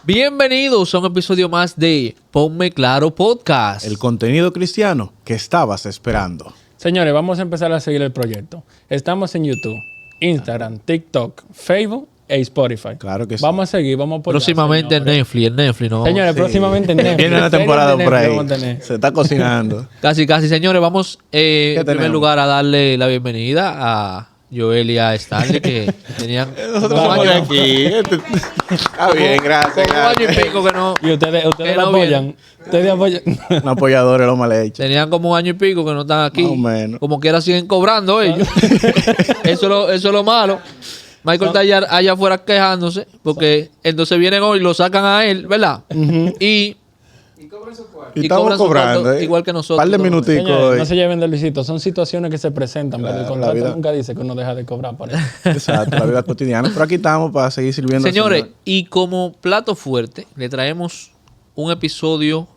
Bienvenidos a un episodio más de Ponme Claro Podcast. El contenido cristiano que estabas esperando. Señores, vamos a empezar a seguir el proyecto. Estamos en YouTube, Instagram, TikTok, Facebook e Spotify. Claro que sí. Vamos a seguir, vamos a apoyar, Próximamente en Netflix, ¿no? Señores, Sí. próximamente en Netflix. Viene una temporada Series de por Netflix ahí. vamos a tener. Se está cocinando. Casi, señores, vamos en primer tenemos? lugar a darle la bienvenida a Joel y a Stanley, que tenían Nosotros como un somos de año, aquí. Está bien, gracias. como un año y gracias. pico que no... Y ustedes Que lo no apoyan. Ustedes apoyan. Un apoyador de los mal hechos. Tenían como un año y pico que no están aquí. Más o menos. Como quiera siguen cobrando ellos. Eso es lo malo. Michael está allá afuera quejándose, porque entonces vienen hoy y lo sacan a él, ¿verdad? Y estamos cobran su cobrando, cuarto igual que nosotros. Par de minuticos Señores, hoy. no se lleven de Luisito. Son situaciones que se presentan, pero el Claro, contrato la vida. nunca dice que uno deja de cobrar por eso. Exacto, la vida cotidiana. Pero aquí estamos para seguir sirviendo. al Señores, Señor. y como plato fuerte, le traemos un episodio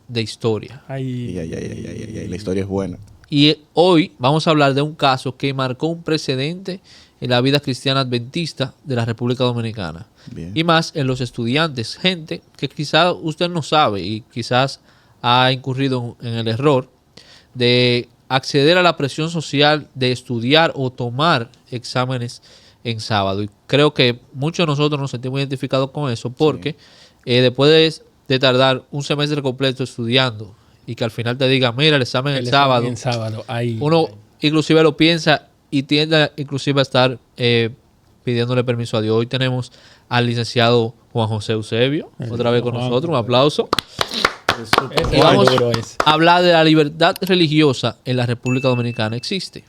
de historia. Ay, Ay, la historia es buena. Y hoy vamos a hablar de un caso que marcó un precedente en la vida cristiana adventista de la República Dominicana. Bien. Y más en los estudiantes, gente que quizás usted no sabe y quizás ha incurrido en el error de acceder a la presión social de estudiar o tomar exámenes en sábado. Y creo que muchos de nosotros nos sentimos identificados con eso porque después de tardar un semestre completo estudiando y que al final te diga, mira, el examen el sábado, en sábado. Ay, uno inclusive lo piensa y tiende inclusive a estar pidiéndole permiso a Dios. Hoy tenemos al licenciado Juan José Eusebio, otra vez con Juan, nosotros, un aplauso. ese Y vamos duro es. a hablar de la libertad religiosa en la República Dominicana. ¿Existe?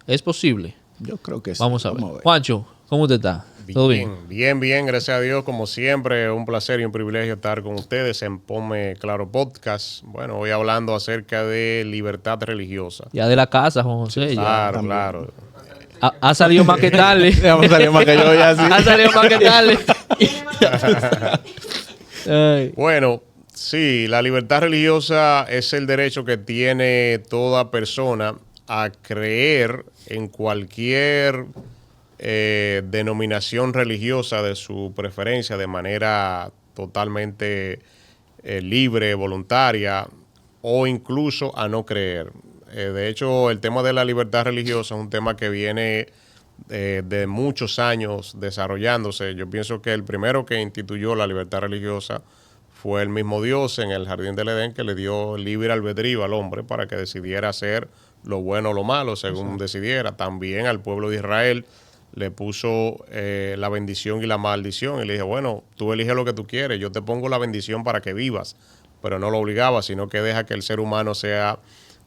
¿Es posible? Yo creo que sí. Vamos a ver. Juancho, ¿cómo usted está? ¿Todo bien? Bien, gracias a Dios, como siempre, un placer y un privilegio estar con ustedes en Ponme Claro Podcast. Bueno, hoy hablando acerca de libertad religiosa. Ya de la casa, Juan José. Ya. Claro. Ha salido más que tarde. Vamos a salir más que yo ya. Sí. Ha salido más que tarde. Ay. Bueno, sí, la libertad religiosa es el derecho que tiene toda persona a creer en cualquier denominación religiosa de su preferencia de manera totalmente libre, voluntaria o incluso a no creer. De hecho, el tema de la libertad religiosa es un tema que viene de muchos años desarrollándose. Yo pienso que el primero que instituyó la libertad religiosa fue el mismo Dios en el Jardín del Edén, que le dio libre albedrío al hombre para que decidiera hacer lo bueno o lo malo según decidiera. También al pueblo de Israel le puso la bendición y la maldición y le dije, bueno, tú eliges lo que tú quieres, yo te pongo la bendición para que vivas, pero no lo obligaba, sino que deja que el ser humano sea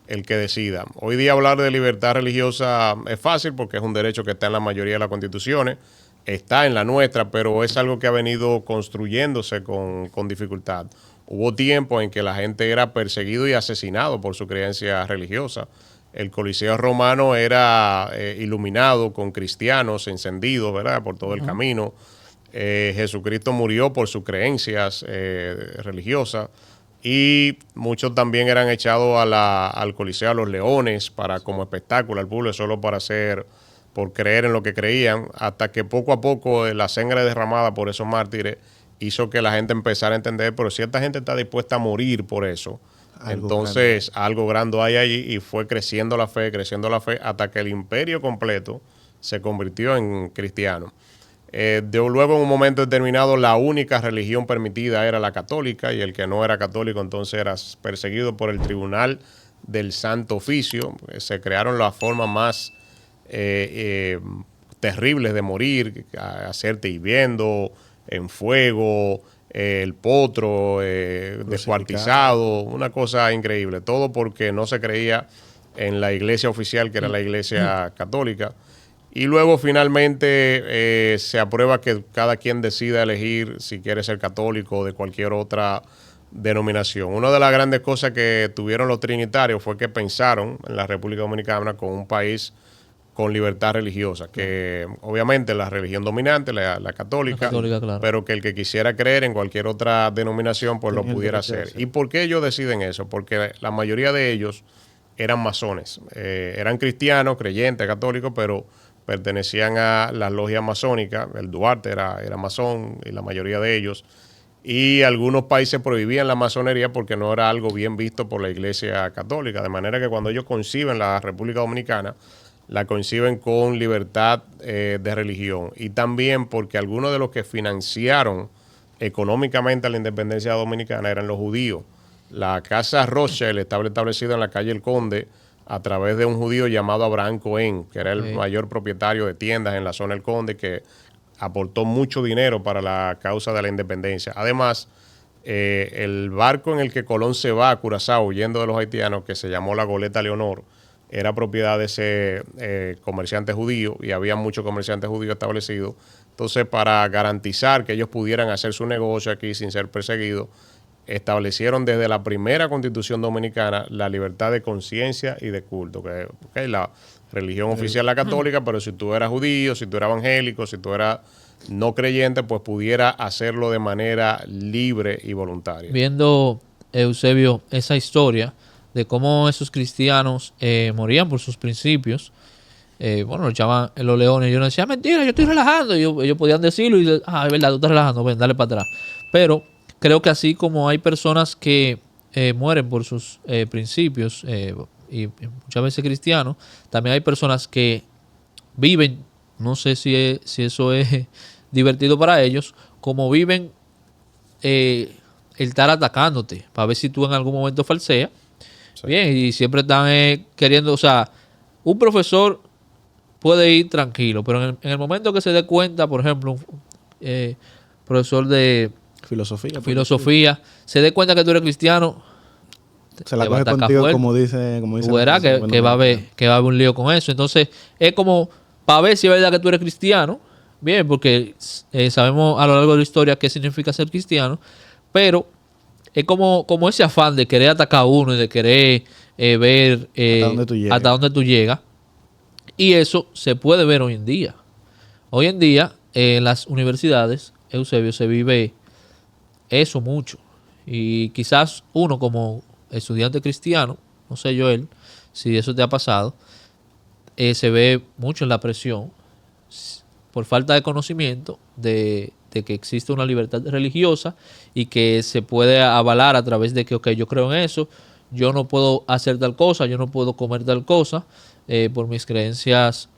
el que decida. Hoy día hablar de libertad religiosa es fácil porque es un derecho que está en la mayoría de las constituciones, está en la nuestra, pero es algo que ha venido construyéndose con dificultad. Hubo tiempo en que la gente era perseguido y asesinado por su creencia religiosa. El Coliseo romano era iluminado con cristianos encendidos, ¿verdad?, por todo el camino. Jesucristo murió por sus creencias religiosas y muchos también eran echados al Coliseo a los leones como espectáculo al público, solo por creer en lo que creían, hasta que poco a poco la sangre derramada por esos mártires hizo que la gente empezara a entender, pero si esta gente está dispuesta a morir por eso, entonces algo grande hay allí, y fue creciendo la fe, hasta que el imperio completo se convirtió en cristiano. Luego, en un momento determinado, la única religión permitida era la católica, y el que no era católico entonces era perseguido por el Tribunal del Santo Oficio. Se crearon las formas más terribles de morir, hacerte hirviendo, en fuego, el potro, descuartizado, una cosa increíble. Todo porque no se creía en la iglesia oficial, que era la iglesia católica. Y luego finalmente se aprueba que cada quien decida elegir si quiere ser católico o de cualquier otra denominación. Una de las grandes cosas que tuvieron los trinitarios fue que pensaron en la República Dominicana como un país con libertad religiosa, que obviamente la religión dominante, la católica, Claro. pero que el que quisiera creer en cualquier otra denominación, pues lo pudiera hacer. ¿Y por qué ellos deciden eso? Porque la mayoría de ellos eran masones, eran cristianos, creyentes, católicos, pero pertenecían a las logias masónicas. El Duarte era masón, y la mayoría de ellos. Y algunos países prohibían la masonería porque no era algo bien visto por la Iglesia Católica. De manera que cuando ellos conciben la República Dominicana, la conciben con libertad de religión. Y también porque algunos de los que financiaron económicamente la independencia dominicana eran los judíos. La casa Rothschild estaba establecida en la calle El Conde a través de un judío llamado Abraham Cohen, que era el mayor propietario de tiendas en la zona El Conde, que aportó mucho dinero para la causa de la independencia. Además, el barco en el que Colón se va a Curazao huyendo de los haitianos, que se llamó la Goleta Leonor, era propiedad de ese comerciante judío, y había muchos comerciantes judíos establecidos. Entonces, para garantizar que ellos pudieran hacer su negocio aquí sin ser perseguidos, establecieron desde la primera Constitución Dominicana la libertad de conciencia y de culto, que la religión oficial la católica, pero si tú eras judío, si tú eras evangélico, si tú eras no creyente, pues pudiera hacerlo de manera libre y voluntaria. Viendo, Eusebio, esa historia de cómo esos cristianos morían por sus principios, bueno, los llamaban los leones. Yo no decía, mentira, yo estoy relajando. Y ellos podían decirlo y, es verdad, tú estás relajando, ven, dale para atrás. Pero creo que así como hay personas que mueren por sus principios, y muchas veces cristianos, también hay personas que viven, no sé si eso es divertido para ellos, como viven el estar atacándote para ver si tú en algún momento falseas. Sí. Bien, y siempre están queriendo, o sea, un profesor puede ir tranquilo, pero en el momento que se dé cuenta, por ejemplo, un profesor de filosofía se dé cuenta que tú eres cristiano, se la coge contigo fuerte. como dice tú verás que va a haber un lío con eso. Entonces es como para ver si es verdad que tú eres cristiano, bien, porque sabemos a lo largo de la historia qué significa ser cristiano, pero es como ese afán de querer atacar a uno y de querer ver hasta dónde tú llegas. Y eso se puede ver hoy en día. Hoy en día en las universidades, Eusebio, se vive eso mucho. Y quizás uno como estudiante cristiano, no sé Joel, si eso te ha pasado, se ve mucho en la presión por falta de conocimiento de que existe una libertad religiosa y que se puede avalar a través de que, ok, yo creo en eso, yo no puedo hacer tal cosa, yo no puedo comer tal cosa por mis creencias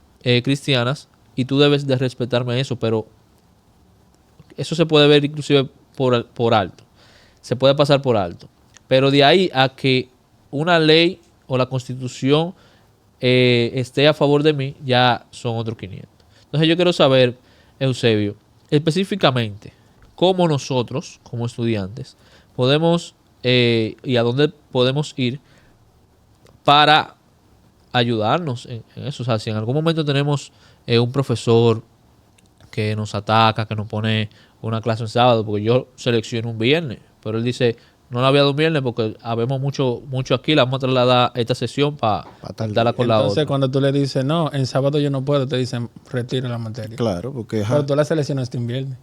cristianas, y tú debes de respetarme eso, pero eso se puede ver inclusive por alto, se puede pasar por alto. Pero de ahí a que una ley o la Constitución esté a favor de mí, ya son otros 500. Entonces yo quiero saber, Eusebio, específicamente, cómo nosotros, como estudiantes, podemos y a dónde podemos ir para ayudarnos en eso. O sea, si en algún momento tenemos un profesor que nos ataca, que nos pone una clase en sábado, porque yo selecciono un viernes, pero él dice, no la voy a dar un viernes porque habemos mucho aquí, la vamos a trasladar esta sesión para darla con la otra. Entonces, cuando tú le dices, no, en sábado yo no puedo, te dicen, retira la materia. Claro, porque... Pero tú la seleccionaste un viernes.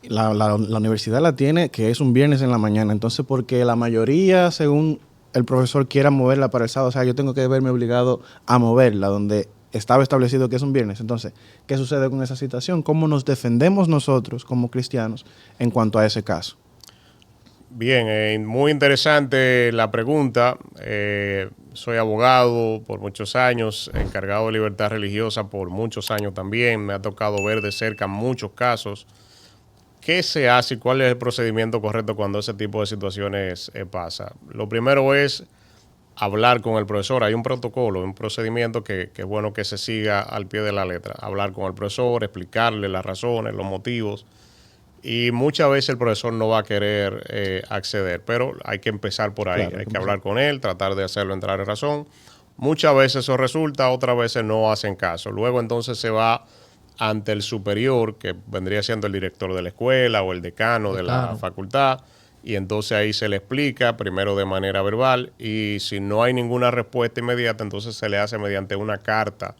La universidad la tiene, que es un viernes en la mañana. Entonces, porque la mayoría, según el profesor, quiera moverla para el sábado, o sea, yo tengo que verme obligado a moverla donde estaba establecido que es un viernes. Entonces, ¿qué sucede con esa situación? ¿Cómo nos defendemos nosotros como cristianos en cuanto a ese caso? Bien, muy interesante la pregunta. Soy abogado por muchos años, encargado de libertad religiosa por muchos años también. Me ha tocado ver de cerca muchos casos. ¿Qué se hace y cuál es el procedimiento correcto cuando ese tipo de situaciones pasa? Lo primero es hablar con el profesor. Hay un protocolo, un procedimiento que es bueno que se siga al pie de la letra. Hablar con el profesor, explicarle las razones, los motivos. Y muchas veces el profesor no va a querer acceder, pero hay que empezar por ahí. Claro, hay que hablar con él, tratar de hacerlo entrar en razón. Muchas veces eso resulta, otras veces no hacen caso. Luego entonces se va ante el superior, que vendría siendo el director de la escuela o el decano de la facultad, y entonces ahí se le explica, primero de manera verbal, y si no hay ninguna respuesta inmediata, entonces se le hace mediante una carta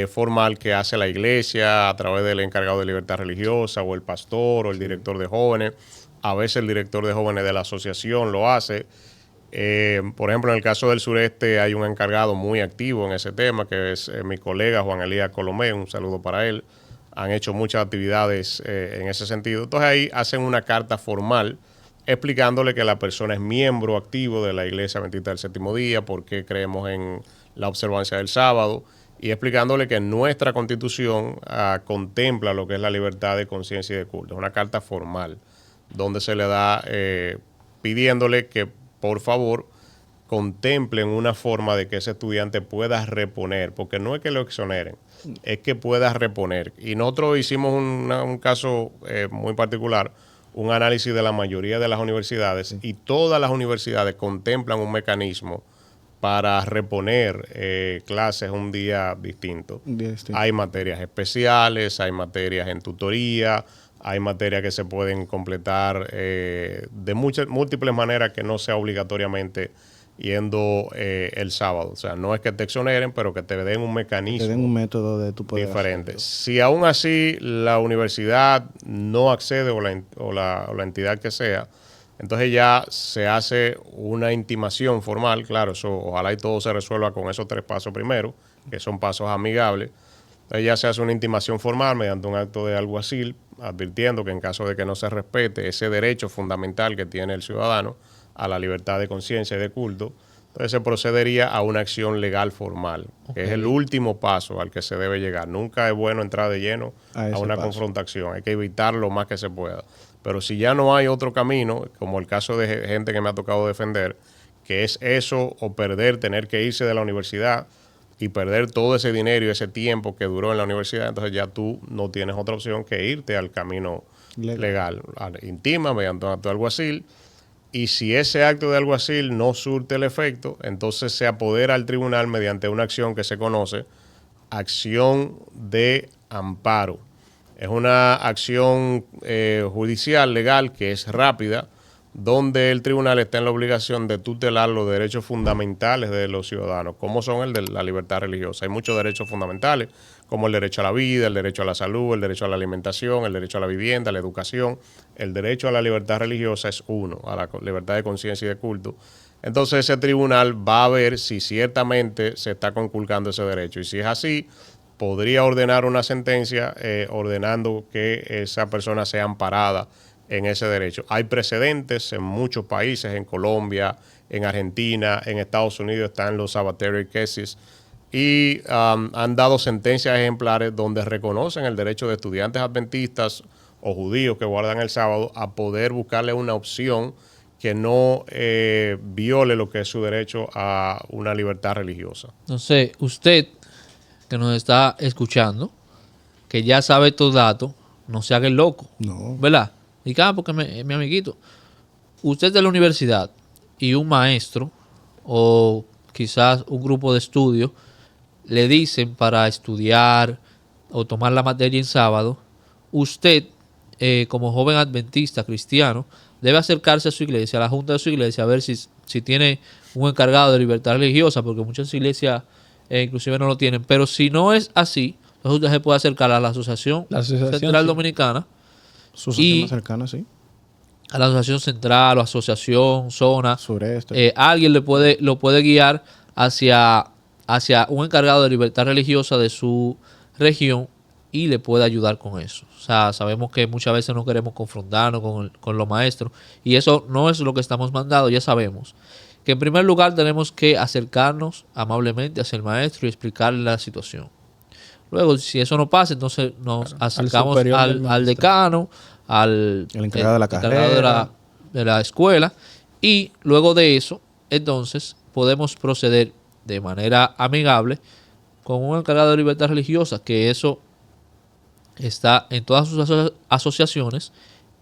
formal que hace la iglesia a través del encargado de libertad religiosa o el pastor o el director de jóvenes. A veces el director de jóvenes de la asociación lo hace. Por ejemplo, en el caso del sureste hay un encargado muy activo en ese tema, que es mi colega Juan Elías Colomé, un saludo para él. Han hecho muchas actividades en ese sentido. Entonces ahí hacen una carta formal explicándole que la persona es miembro activo de la Iglesia Adventista del Séptimo Día, por qué creemos en la observancia del sábado, y explicándole que nuestra Constitución contempla lo que es la libertad de conciencia y de culto. Es una carta formal donde se le da pidiéndole que por favor contemplen una forma de que ese estudiante pueda reponer, porque no es que lo exoneren, es que pueda reponer. Y nosotros hicimos un caso muy particular, un análisis de la mayoría de las universidades, y todas las universidades contemplan un mecanismo para reponer clases un día distinto. Hay materias especiales, hay materias en tutoría, hay materias que se pueden completar de múltiples maneras que no sea obligatoriamente yendo el sábado. O sea, no es que te exoneren, pero que te den un mecanismo. Te den un método de tu poder diferente. hacerlo. Si aún así la universidad no accede o la entidad que sea, entonces ya se hace una intimación formal. Claro, eso ojalá y todo se resuelva con esos 3 pasos primero, que son pasos amigables. Entonces ya se hace una intimación formal mediante un acto de alguacil, advirtiendo que en caso de que no se respete ese derecho fundamental que tiene el ciudadano a la libertad de conciencia y de culto, entonces se procedería a una acción legal formal, que es el último paso al que se debe llegar. Nunca es bueno entrar de lleno a una confrontación, hay que evitar lo más que se pueda. Pero si ya no hay otro camino, como el caso de gente que me ha tocado defender, que es eso o tener que irse de la universidad y perder todo ese dinero y ese tiempo que duró en la universidad, entonces ya tú no tienes otra opción que irte al camino legal. Intima mediante un acto de alguacil, y si ese acto de alguacil no surte el efecto, entonces se apodera al tribunal mediante una acción que se conoce acción de amparo. Es una acción judicial, legal, que es rápida, donde el tribunal está en la obligación de tutelar los derechos fundamentales de los ciudadanos, como son el de la libertad religiosa. Hay muchos derechos fundamentales, como el derecho a la vida, el derecho a la salud, el derecho a la alimentación, el derecho a la vivienda, a la educación. El derecho a la libertad religiosa es uno, a la libertad de conciencia y de culto. Entonces ese tribunal va a ver si ciertamente se está conculcando ese derecho, y si es así, podría ordenar una sentencia ordenando que esa persona sea amparada en ese derecho. Hay precedentes en muchos países, en Colombia, en Argentina, en Estados Unidos están los Sabbatary cases, y han dado sentencias ejemplares donde reconocen el derecho de estudiantes adventistas o judíos que guardan el sábado a poder buscarle una opción que no viole lo que es su derecho a una libertad religiosa. Entonces, usted que nos está escuchando, que ya sabe estos datos, no se haga el loco, No. ¿verdad? Y porque mi amiguito, usted es de la universidad y un maestro o quizás un grupo de estudio le dicen para estudiar o tomar la materia en sábado, usted como joven adventista cristiano debe acercarse a su iglesia, a la junta de su iglesia, a ver si tiene un encargado de libertad religiosa, porque muchas iglesias inclusive no lo tienen. Pero si no es así, entonces usted se puede acercar a la Asociación Central Dominicana, Su sistema cercano, sí. a la Asociación Central o Asociación Zona Sureste. alguien lo puede guiar hacia un encargado de libertad religiosa de su región y le puede ayudar con eso. O sea, sabemos que muchas veces no queremos confrontarnos con los maestros, y eso no es lo que estamos mandando. Ya sabemos que en primer lugar tenemos que acercarnos amablemente hacia el maestro y explicarle la situación. Luego, si eso no pasa, entonces nos acercamos al decano, al encargado de la carrera, de la escuela, y luego de eso, entonces, podemos proceder de manera amigable con un encargado de libertad religiosa, que eso está en todas sus asociaciones,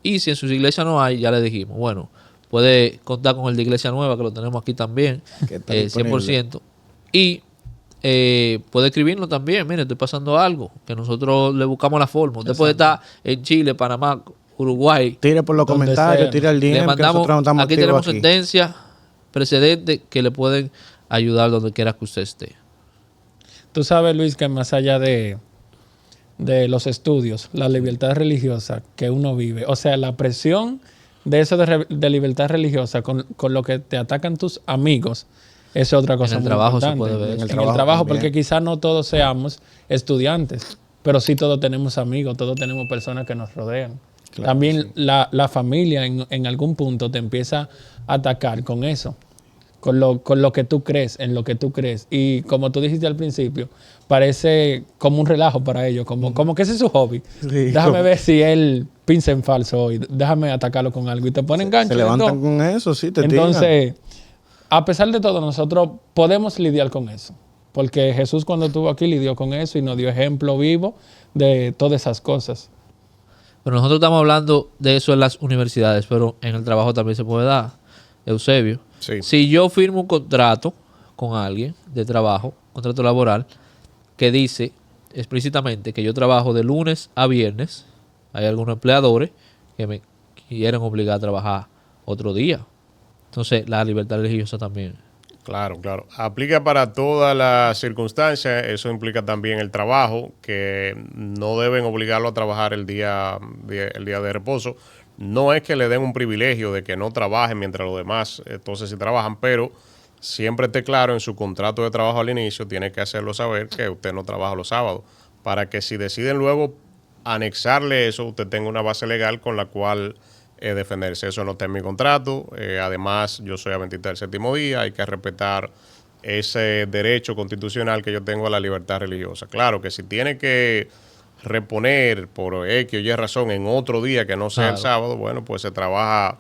y si en sus iglesias no hay, ya le dijimos, bueno, puede contar con el de Iglesia Nueva, que lo tenemos aquí también, 100%, y puede escribirnos también, mire, estoy pasando algo, que nosotros le buscamos la forma. Usted puede estar en Chile, Panamá, Uruguay. Tire por los comentarios, tire el dinero. Le mandamos, aquí tenemos sentencias, precedentes que le pueden ayudar donde quiera que usted esté. Tú sabes, Luis, que más allá de los estudios, la libertad religiosa que uno vive, o sea, la presión de eso de libertad religiosa con lo que te atacan tus amigos, es otra cosa En el muy trabajo se importante. puede ver. En el trabajo, también. porque quizás no todos seamos estudiantes, pero sí todos tenemos amigos, todos tenemos personas que nos rodean. Claro, También sí. la familia en algún punto te empieza a atacar con eso, con lo que tú crees, en lo que tú crees. Y como tú dijiste al principio, parece como un relajo para ellos, como que ese es su hobby. Sí, Déjame como- ver si él pinza en falso hoy, déjame atacarlo con algo y te ponen gancho. Se de levantan todo. con eso, sí, te tiran. Entonces, a pesar de todo, nosotros podemos lidiar con eso. Porque Jesús cuando estuvo aquí lidió con eso y nos dio ejemplo vivo de todas esas cosas. Pero nosotros estamos hablando de eso en las universidades, pero en el trabajo también se puede dar, Eusebio. Sí. Si yo firmo un contrato con alguien de trabajo, contrato laboral, que dice explícitamente que yo trabajo de lunes a viernes, hay algunos empleadores que me quieren obligar a trabajar otro día. Entonces, la libertad religiosa también. Claro, claro. Aplica para todas las circunstancias. Eso implica también el trabajo, que no deben obligarlo a trabajar el día de reposo. No es que le den un privilegio de que no trabajen mientras los demás entonces sí trabajan, pero siempre esté claro en su contrato de trabajo al inicio, tiene que hacerlo saber que usted no trabaja los sábados, para que si deciden luego anexarle eso, usted tenga una base legal con la cual defenderse. Eso no está en mi contrato. Además, yo soy adventista del séptimo día. Hay que respetar ese derecho constitucional que yo tengo a la libertad religiosa. Claro que si tiene que reponer por X o Y razón en otro día que no sea el sábado, bueno, pues se trabaja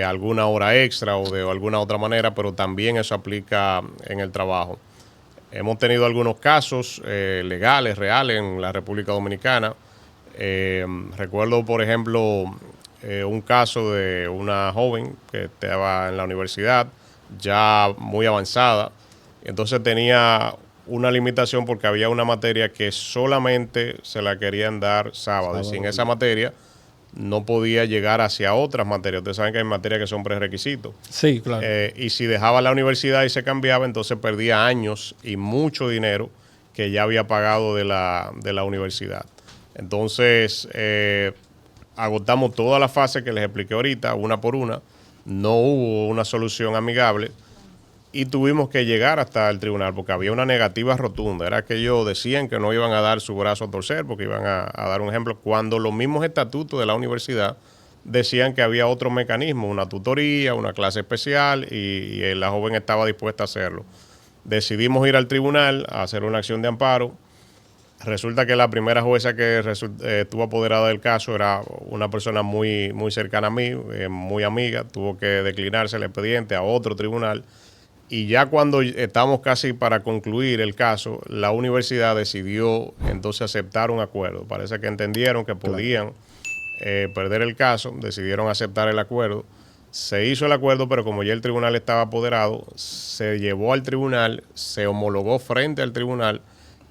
alguna hora extra o de alguna otra manera, pero también eso aplica en el trabajo. Hemos tenido algunos casos legales, reales en la República Dominicana. Recuerdo, por ejemplo, un caso de una joven que estaba en la universidad, ya muy avanzada. Entonces tenía una limitación porque había una materia que solamente se la querían dar sábado. Y sin esa materia no podía llegar hacia otras materias. Ustedes saben que hay materias que son prerequisitos. Sí, claro. Y si dejaba la universidad y se cambiaba, entonces perdía años y mucho dinero que ya había pagado de la universidad. Entonces, agotamos toda la fase que les expliqué ahorita, una por una. No hubo una solución amigable y tuvimos que llegar hasta el tribunal porque había una negativa rotunda. Era que ellos decían que no iban a dar su brazo a torcer porque iban a dar un ejemplo, cuando los mismos estatutos de la universidad decían que había otro mecanismo, una tutoría, una clase especial y la joven estaba dispuesta a hacerlo. Decidimos ir al tribunal a hacer una acción de amparo. Resulta que la primera jueza que estuvo apoderada del caso era una persona muy, muy cercana a mí, muy amiga. Tuvo que declinarse el expediente a otro tribunal. Y ya cuando estamos casi para concluir el caso, la universidad decidió entonces aceptar un acuerdo. Parece que entendieron que podían perder el caso, decidieron aceptar el acuerdo. Se hizo el acuerdo, pero como ya el tribunal estaba apoderado, se llevó al tribunal, se homologó frente al tribunal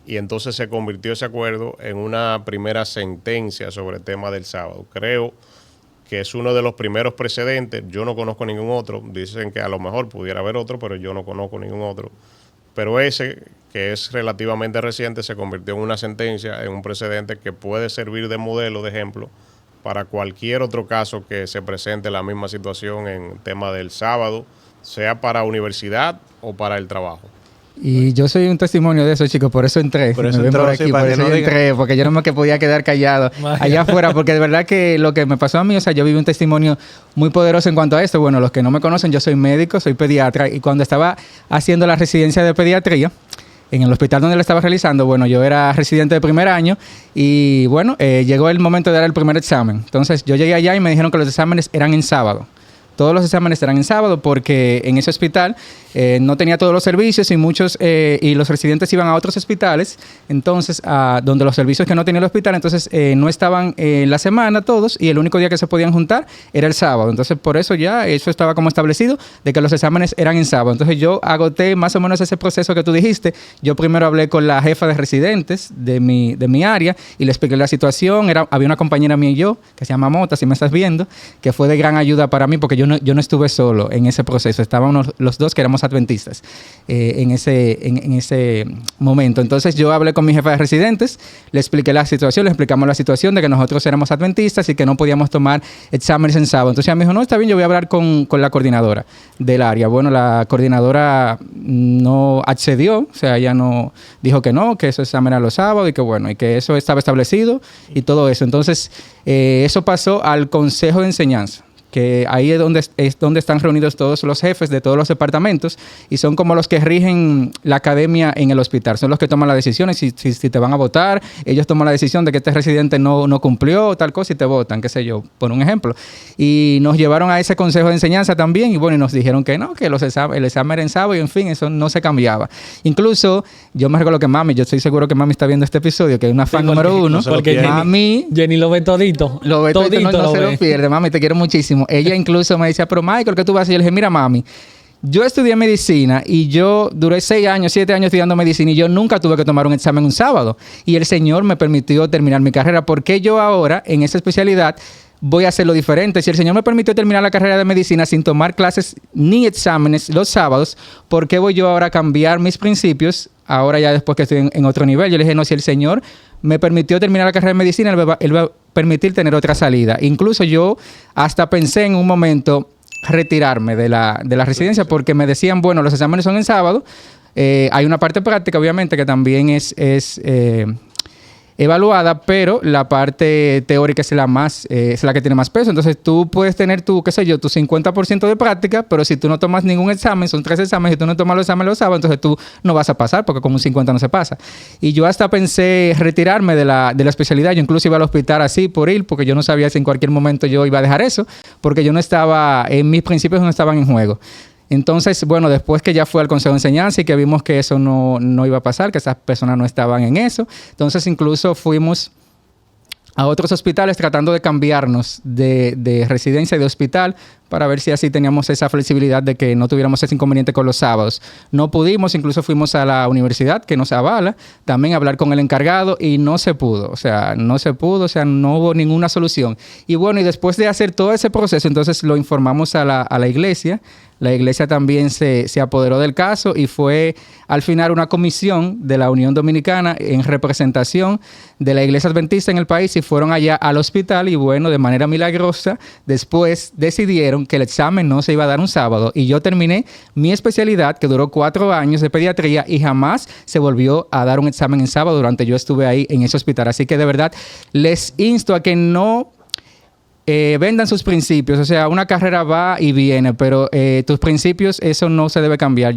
y entonces se convirtió ese acuerdo en una primera sentencia sobre el tema del sábado. Creo que es uno de los primeros precedentes. Yo no conozco ningún otro. Dicen que a lo mejor pudiera haber otro, pero yo no conozco ningún otro. Pero ese, que es relativamente reciente, se convirtió en una sentencia, en un precedente que puede servir de modelo, de ejemplo, para cualquier otro caso que se presente la misma situación en tema del sábado, sea para universidad o para el trabajo. Y yo soy un testimonio de eso, chicos, por eso entré. Por eso Me ven entró, por sí, aquí, para por que eso no yo digan. entré, porque yo no me que podía quedar callado allá afuera, porque de verdad que lo que me pasó a mí, o sea, yo viví un testimonio muy poderoso en cuanto a esto. Bueno, los que no me conocen, yo soy médico, soy pediatra, y cuando estaba haciendo la residencia de pediatría, en el hospital donde lo estaba realizando, bueno, yo era residente de primer año y bueno, llegó el momento de dar el primer examen. Entonces yo llegué allá y me dijeron que los exámenes eran en sábado. Todos los exámenes eran en sábado porque en ese hospital no tenía todos los servicios y muchos y los residentes iban a otros hospitales, entonces donde los servicios que no tenía el hospital, entonces no estaban la semana todos y el único día que se podían juntar era el sábado. Entonces por eso ya eso estaba como establecido de que los exámenes eran en sábado. Entonces yo agoté más o menos ese proceso que tú dijiste. Yo primero hablé con la jefa de residentes de mi área y le expliqué la situación. Había una compañera mía y yo que se llama Mota, si me estás viendo, que fue de gran ayuda para mí porque yo yo no estuve solo en ese proceso. Estábamos los dos que éramos adventistas en ese momento. Entonces yo hablé con mi jefa de residentes, le expliqué la situación, le explicamos la situación de que nosotros éramos adventistas y que no podíamos tomar exámenes en sábado. Entonces ella me dijo, no, está bien, yo voy a hablar con la coordinadora del área. Bueno, la coordinadora no accedió, o sea, ella no dijo que no, que esos exámenes eran los sábados y que bueno, y que eso estaba establecido y todo eso. Entonces, eso pasó al Consejo de Enseñanza, que ahí es donde están reunidos todos los jefes de todos los departamentos y son como los que rigen la academia en el hospital. Son los que toman las decisiones, si te van a votar, ellos toman la decisión de que este residente no cumplió tal cosa y te votan, qué sé yo, por un ejemplo. Y nos llevaron a ese consejo de enseñanza también y bueno, y nos dijeron que no, que el examen era en sábado y en fin, eso no se cambiaba. Incluso, yo me recuerdo que mami, yo estoy seguro que mami está viendo este episodio, que es una fan número uno, no porque mami... Jenny lo ve todito. Lo ve todito, no se lo pierde. Mami, te quiero muchísimo. Ella incluso me decía, pero Michael, ¿qué tú vas a hacer? Y yo le dije, mira, mami, yo estudié medicina y yo duré 6 años, 7 años estudiando medicina y yo nunca tuve que tomar un examen un sábado. Y el Señor me permitió terminar mi carrera. ¿Por qué yo ahora, en esa especialidad, voy a hacerlo diferente? Si el Señor me permitió terminar la carrera de medicina sin tomar clases ni exámenes los sábados, ¿por qué voy yo ahora a cambiar mis principios ahora ya después que estoy en otro nivel? Yo le dije, no, si el Señor me permitió terminar la carrera de medicina, Él va a permitir tener otra salida. Incluso yo hasta pensé en un momento retirarme de la residencia porque me decían, bueno, los exámenes son en sábado, hay una parte práctica obviamente que también es evaluada, pero la parte teórica es la que tiene más peso. Entonces tú puedes tener tu 50% de práctica, pero si tú no tomas ningún examen, son 3 exámenes, si tú no tomas los exámenes los sábados, entonces tú no vas a pasar porque con un 50 no se pasa. Y yo hasta pensé retirarme de la especialidad. Yo incluso iba al hospital así por ir, porque yo no sabía si en cualquier momento yo iba a dejar eso, porque yo no estaba, en mis principios no estaban en juego. Entonces, bueno, después que ya fue al Consejo de Enseñanza y que vimos que eso no iba a pasar, que esas personas no estaban en eso, entonces incluso fuimos a otros hospitales tratando de cambiarnos de residencia y de hospital para ver si así teníamos esa flexibilidad de que no tuviéramos ese inconveniente con los sábados. No pudimos, incluso fuimos a la universidad que nos avala, también a hablar con el encargado y no se pudo, no hubo ninguna solución. Y bueno, y después de hacer todo ese proceso, entonces lo informamos a la iglesia. La iglesia también se apoderó del caso y fue al final una comisión de la Unión Dominicana en representación de la iglesia adventista en el país y fueron allá al hospital y bueno, de manera milagrosa, después decidieron que el examen no se iba a dar un sábado y yo terminé mi especialidad que duró 4 años de pediatría y jamás se volvió a dar un examen en sábado durante yo estuve ahí en ese hospital. Así que de verdad les insto a que no vendan sus principios. O sea, una carrera va y viene, pero tus principios, eso no se debe cambiar.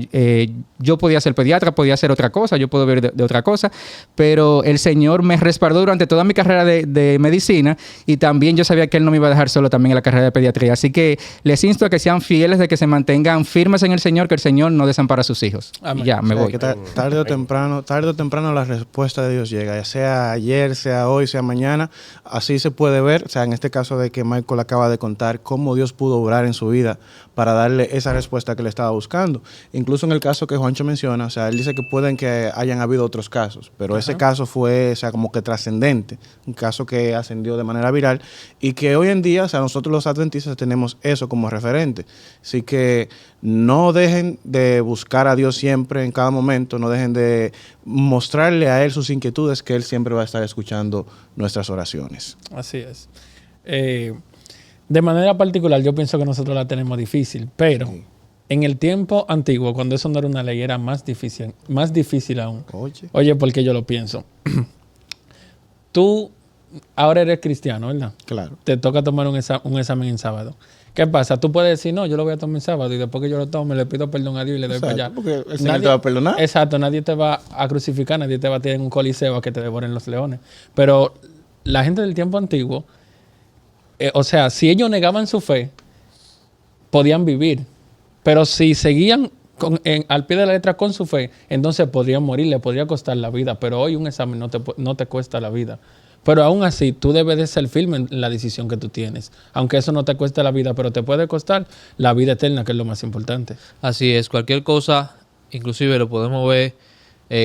Yo podía ser pediatra, podía hacer otra cosa, yo puedo ver de otra cosa, pero el Señor me respaldó durante toda mi carrera de medicina y también yo sabía que Él no me iba a dejar solo también en la carrera de pediatría. Así que les insto a que sean fieles, de que se mantengan firmes en el Señor, que el Señor no desampara a sus hijos. Amén. Y ya, me voy. Que tarde o temprano la respuesta de Dios llega, ya sea ayer, sea hoy, sea mañana. Así se puede ver, o sea, en este caso de que Michael acaba de contar cómo Dios pudo obrar en su vida para darle esa respuesta que le estaba buscando. Incluso en el caso que Juancho menciona, o sea, él dice que pueden que hayan habido otros casos, pero ese caso fue, o sea, como que trascendente, un caso que ascendió de manera viral y que hoy en día, o sea, nosotros los adventistas tenemos eso como referente. Así que no dejen de buscar a Dios siempre, en cada momento, no dejen de mostrarle a Él sus inquietudes, que Él siempre va a estar escuchando nuestras oraciones. Así es. De manera particular, yo pienso que nosotros la tenemos difícil, pero en el tiempo antiguo, cuando eso no era una ley, era más difícil aún. Oye, porque yo lo pienso. Tú ahora eres cristiano, ¿verdad? Claro. Te toca tomar un examen en sábado. ¿Qué pasa? Tú puedes decir, no, yo lo voy a tomar en sábado y después que yo lo tome, le pido perdón a Dios y le doy para allá. Porque el Señor te va a perdonar. Exacto, nadie te va a crucificar, nadie te va a tirar en un coliseo a que te devoren los leones. Pero la gente del tiempo antiguo, o sea, si ellos negaban su fe, podían vivir. Pero si seguían al pie de la letra con su fe, entonces podrían morir, le podría costar la vida. Pero hoy un examen no te cuesta la vida. Pero aún así, tú debes de ser firme en la decisión que tú tienes. Aunque eso no te cueste la vida, pero te puede costar la vida eterna, que es lo más importante. Así es, cualquier cosa, inclusive lo podemos ver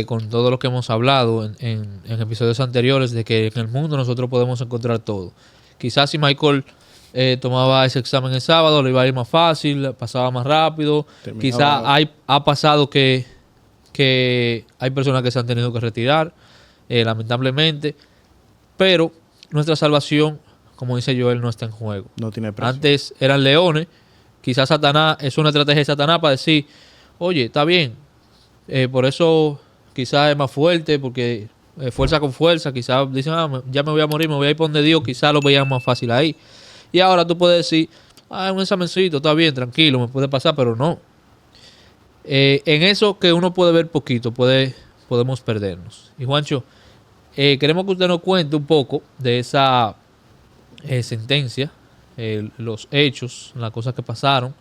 con todo lo que hemos hablado en episodios anteriores, de que en el mundo nosotros podemos encontrar todo. Quizás si Michael tomaba ese examen el sábado, le iba a ir más fácil, pasaba más rápido. Terminaba- Quizá ha pasado que hay personas que se han tenido que retirar, lamentablemente, pero nuestra salvación, como dice Joel, no está en juego. No tiene precio. Antes eran leones, quizás Satanás es una estrategia de Satanás para decir, oye, está bien, por eso quizás es más fuerte, porque fuerza con fuerza, quizás dicen, ya me voy a morir, me voy a ir por donde Dios, quizás lo veían más fácil ahí. Y ahora tú puedes decir, un examencito, está bien, tranquilo, me puede pasar, pero no. En eso que uno puede ver poquito, podemos perdernos. Y Juancho, queremos que usted nos cuente un poco de esa sentencia, los hechos, las cosas que pasaron,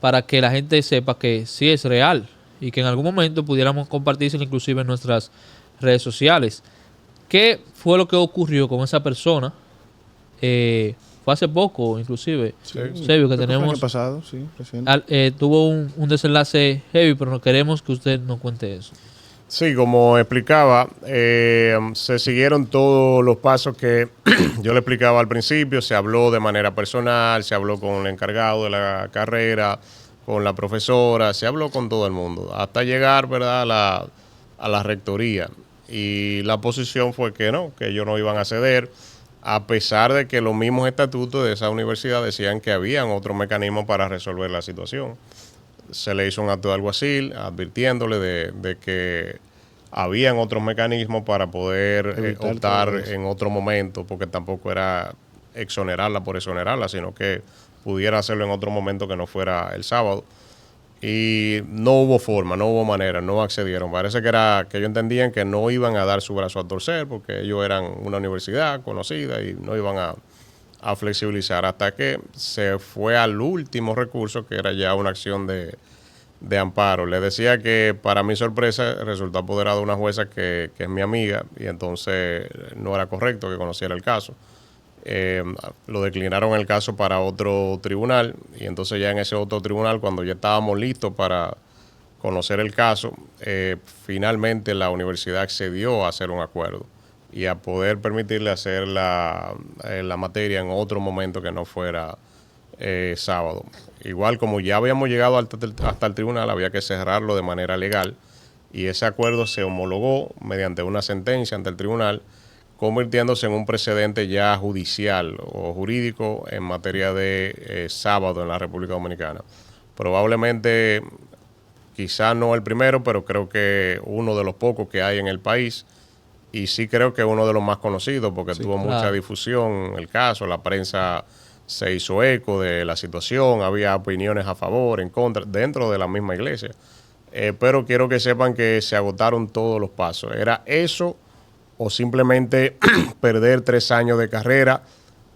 para que la gente sepa que sí es real y que en algún momento pudiéramos compartírselo inclusive en nuestras redes sociales. ¿Qué fue lo que ocurrió con esa persona? Fue hace poco, inclusive, Sebio, que Creo fue el tenemos... año pasado, sí, reciente. tuvo un desenlace heavy, pero no queremos que usted nos cuente eso. Sí, como explicaba, se siguieron todos los pasos que yo le explicaba al principio. Se habló de manera personal, se habló con el encargado de la carrera, con la profesora, se habló con todo el mundo, hasta llegar, ¿verdad?, a la rectoría. Y la posición fue que no, que ellos no iban a ceder, a pesar de que los mismos estatutos de esa universidad decían que habían otros mecanismos para resolver la situación. Se le hizo un acto de alguacil advirtiéndole de que habían otros mecanismos para poder optar en otro momento, porque tampoco era exonerarla por exonerarla, sino que pudiera hacerlo en otro momento que no fuera el sábado. Y no hubo forma, no hubo manera, no accedieron. Parece que ellos entendían que no iban a dar su brazo a torcer, porque ellos eran una universidad conocida y no iban a flexibilizar, hasta que se fue al último recurso, que era ya una acción de amparo. Le decía que, para mi sorpresa, resultó apoderada una jueza que es mi amiga, y entonces no era correcto que conociera el caso. Lo declinaron el caso para otro tribunal, y entonces ya en ese otro tribunal, cuando ya estábamos listos para conocer el caso, finalmente la universidad accedió a hacer un acuerdo y a poder permitirle hacer la materia en otro momento que no fuera sábado. Igual, como ya habíamos llegado hasta el tribunal, había que cerrarlo de manera legal, y ese acuerdo se homologó mediante una sentencia ante el tribunal, convirtiéndose en un precedente ya judicial o jurídico en materia de sábado en la República Dominicana. Probablemente, quizá no el primero, pero creo que uno de los pocos que hay en el país, y sí creo que uno de los más conocidos, porque tuvo mucha difusión el caso, la prensa se hizo eco de la situación, había opiniones a favor, en contra, dentro de la misma iglesia. Pero quiero que sepan que se agotaron todos los pasos. Era eso o simplemente perder 3 años de carrera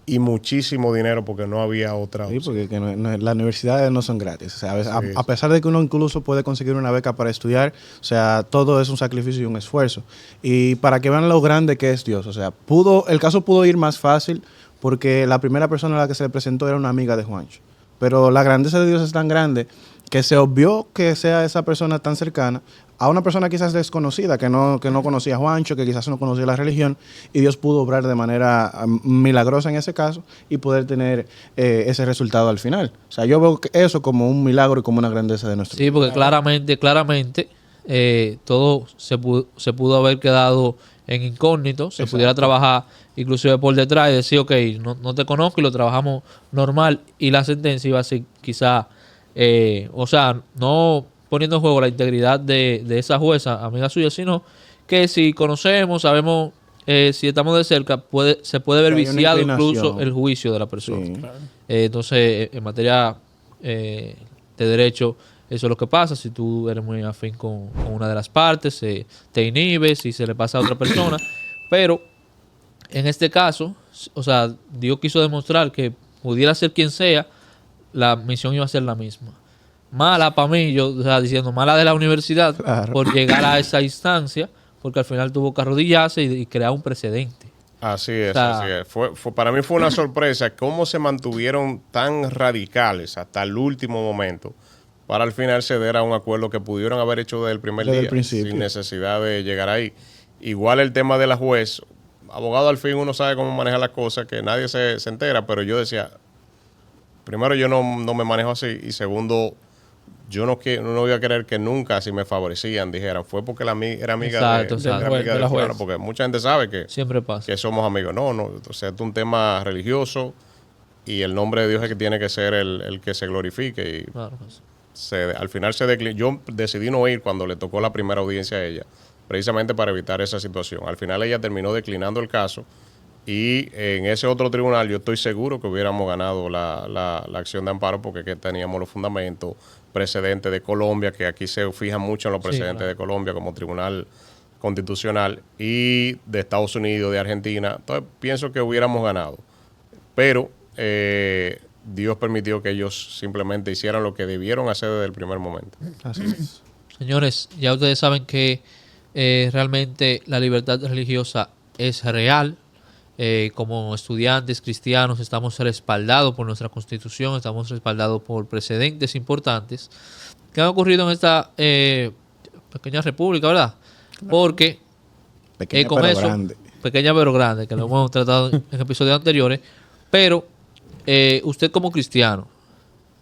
y muchísimo dinero, porque no había otra opción. Sí, porque las universidades no son gratis. O sea, a pesar de que uno incluso puede conseguir una beca para estudiar, o sea, todo es un sacrificio y un esfuerzo. Y para que vean lo grande que es Dios, o sea, el caso pudo ir más fácil, porque la primera persona a la que se le presentó era una amiga de Juancho. Pero la grandeza de Dios es tan grande que se obvió que sea esa persona tan cercana a una persona quizás desconocida, que no conocía a Juancho, que quizás no conocía la religión, y Dios pudo obrar de manera milagrosa en ese caso y poder tener ese resultado al final. O sea, yo veo eso como un milagro y como una grandeza de nuestro Dios. Sí, porque claramente todo se pudo haber quedado en incógnito, se pudiera trabajar inclusive por detrás y decir, ok, no te conozco, y lo trabajamos normal, y la sentencia iba a ser quizá, o sea, no poniendo en juego la integridad de esa jueza, amiga suya, sino que si conocemos, sabemos, si estamos de cerca, se puede ver viciado incluso el juicio de la persona. Sí. Entonces, en materia de derecho, eso es lo que pasa. Si tú eres muy afín con una de las partes, te inhibes y se le pasa a otra persona. Pero en este caso, o sea, Dios quiso demostrar que pudiera ser quien sea, la misión iba a ser la misma. Mala para mí, yo, o sea, diciendo mala de la universidad, Claro, por llegar a esa instancia, porque al final tuvo que arrodillarse y crear un precedente. Así es, O sea, así es. Para mí fue una sorpresa cómo se mantuvieron tan radicales hasta el último momento para al final ceder a un acuerdo que pudieron haber hecho desde el primer Desde el día, principio. sin necesidad de llegar ahí. Igual el tema de la juez, abogado, al fin uno sabe cómo manejar las cosas, que nadie se entera, pero yo decía, primero yo no me manejo así y segundo, yo no voy a querer que nunca si me favorecían dijeran, fue porque era amiga Exacto, era exacto. amiga De la de fulano, juez. porque mucha gente sabe que Siempre pasa. somos amigos. No, o sea, es un tema religioso y el nombre de Dios es que tiene que ser el que se glorifique. Y Claro que sí. al final se declinó. Yo decidí no ir cuando le tocó la primera audiencia a ella, precisamente para evitar esa situación. Al final ella terminó declinando el caso y en ese otro tribunal yo estoy seguro que hubiéramos ganado la acción de amparo porque que teníamos los fundamentos, precedentes de Colombia, que aquí se fijan mucho en los Sí, precedentes claro. de Colombia como tribunal constitucional y de Estados Unidos, de Argentina. Entonces pienso que hubiéramos ganado. Pero Dios permitió que ellos simplemente hicieran lo que debieron hacer desde el primer momento. Así es. Señores, ya ustedes saben que realmente la libertad religiosa es real. Como estudiantes cristianos estamos respaldados por nuestra constitución, estamos respaldados por precedentes importantes que han ocurrido en esta pequeña república, ¿verdad? Porque Pequeña con pero eso, grande. pequeña pero grande, que lo hemos tratado en episodios anteriores, pero usted como cristiano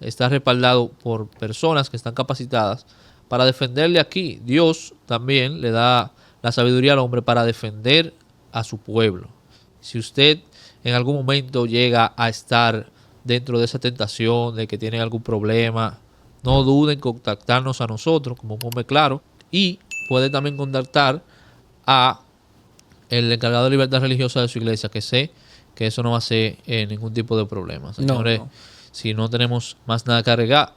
está respaldado por personas que están capacitadas para defenderle aquí. Dios también le da la sabiduría al hombre para defender a su pueblo. Si usted en algún momento llega a estar dentro de esa tentación de que tiene algún problema, no duden en contactarnos a nosotros, como Ponme Claro, y puede también contactar a el encargado de libertad religiosa de su iglesia, que sé que eso no va a ser ningún tipo de problema. Señores, no. si no tenemos más nada que agregar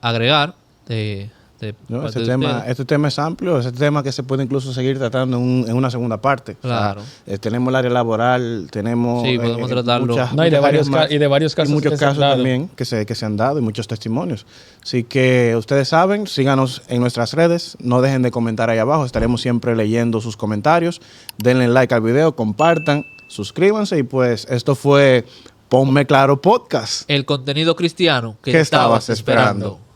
No, parte de ustedes. este tema es amplio, este tema que se puede incluso seguir tratando en una segunda parte. Claro. O sea, tenemos el área laboral, tenemos Sí, podemos tratarlo. No, y de muchas varios áreas más. y de varios casos Y muchos que se han casos dado. también que se han dado y muchos testimonios. Así que ustedes saben, síganos en nuestras redes, no dejen de comentar ahí abajo, estaremos siempre leyendo sus comentarios. Denle like al video, compartan, suscríbanse y pues esto fue Ponme Claro Podcast. El contenido cristiano que ¿Qué estabas estabas esperando. esperando?